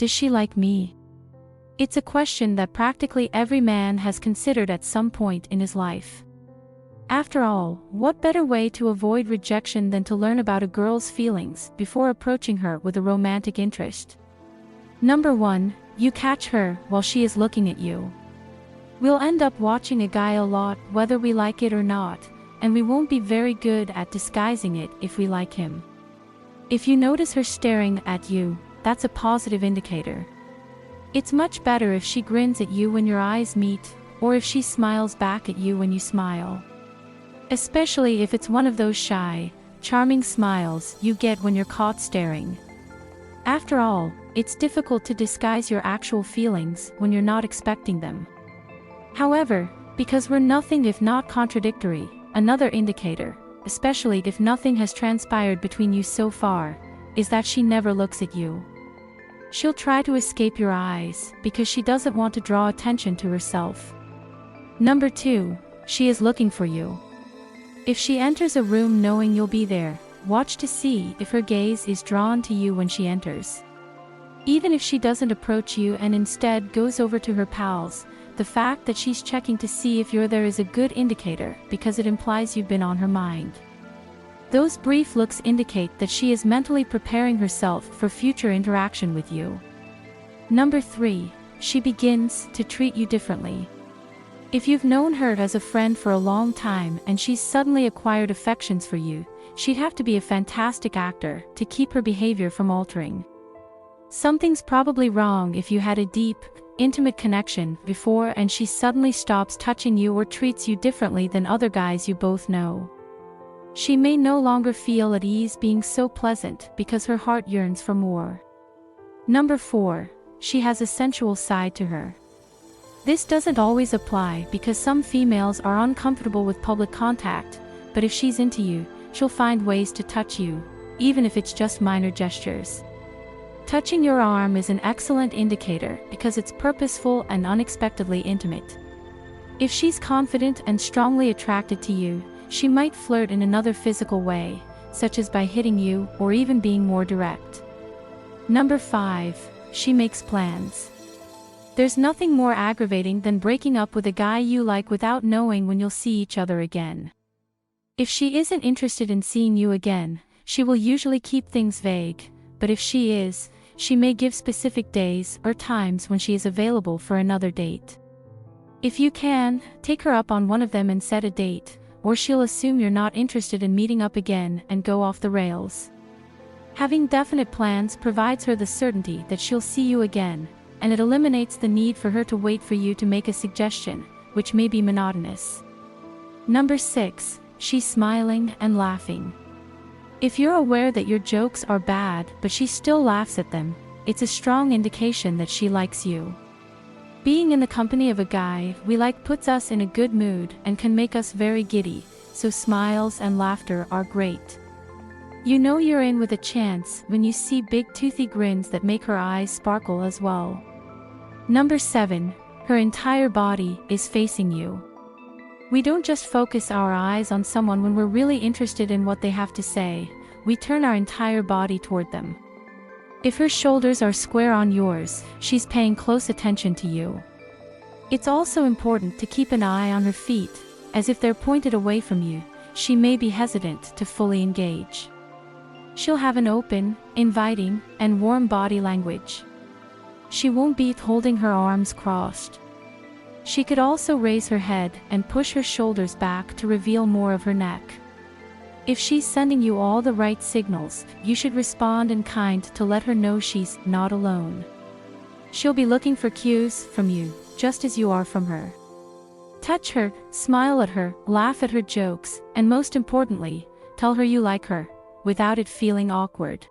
does she like me? It's a question that practically every man has considered at some point in his life. After all, what better way to avoid rejection than to learn about a girl's feelings before approaching her with a romantic interest? Number 1. You catch her while she is looking at you. We'll end up watching a guy a lot whether we like it or not, and we won't be very good at disguising it if we like him. If you notice her staring at you, that's a positive indicator. It's much better if she grins at you when your eyes meet, or if she smiles back at you when you smile. Especially if it's one of those shy, charming smiles you get when you're caught staring. After all, it's difficult to disguise your actual feelings when you're not expecting them. However, because we're nothing if not contradictory, another indicator, especially if nothing has transpired between you so far, is that she never looks at you. She'll try to escape your eyes because she doesn't want to draw attention to herself. Number 2. She is looking for you. If she enters a room knowing you'll be there, watch to see if her gaze is drawn to you when she enters. Even if she doesn't approach you and instead goes over to her pals, the fact that she's checking to see if you're there is a good indicator because it implies you've been on her mind. Those brief looks indicate that she is mentally preparing herself for future interaction with you. Number 3. She begins to treat you differently. If you've known her as a friend for a long time and she's suddenly acquired affections for you, she'd have to be a fantastic actor to keep her behavior from altering. Something's probably wrong if you had a deep, intimate connection before and she suddenly stops touching you or treats you differently than other guys you both know. She may no longer feel at ease being so pleasant because her heart yearns for more. Number 4. She has a sensual side to her. This doesn't always apply because some females are uncomfortable with public contact, but if she's into you, she'll find ways to touch you, even if it's just minor gestures. Touching your arm is an excellent indicator because it's purposeful and unexpectedly intimate. If she's confident and strongly attracted to you, she might flirt in another physical way, such as by hitting you or even being more direct. Number 5. She makes plans. There's nothing more aggravating than breaking up with a guy you like without knowing when you'll see each other again. If she isn't interested in seeing you again, she will usually keep things vague, but if she is, she may give specific days or times when she is available for another date. If you can, take her up on one of them and set a date, or she'll assume you're not interested in meeting up again and go off the rails. Having definite plans provides her the certainty that she'll see you again, and it eliminates the need for her to wait for you to make a suggestion, which may be monotonous. Number 6. She's smiling and laughing. If you're aware that your jokes are bad but she still laughs at them, it's a strong indication that she likes you. Being in the company of a guy we like puts us in a good mood and can make us very giddy, so smiles and laughter are great. You know you're in with a chance when you see big toothy grins that make her eyes sparkle as well. Number 7. Her entire body is facing you. We don't just focus our eyes on someone when we're really interested in what they have to say, we turn our entire body toward them. If her shoulders are square on yours, she's paying close attention to you. It's also important to keep an eye on her feet, as if they're pointed away from you, she may be hesitant to fully engage. She'll have an open, inviting, and warm body language. She won't be holding her arms crossed. She could also raise her head and push her shoulders back to reveal more of her neck. If she's sending you all the right signals, you should respond in kind to let her know she's not alone. She'll be looking for cues from you, just as you are from her. Touch her, smile at her, laugh at her jokes, and most importantly, tell her you like her, without it feeling awkward.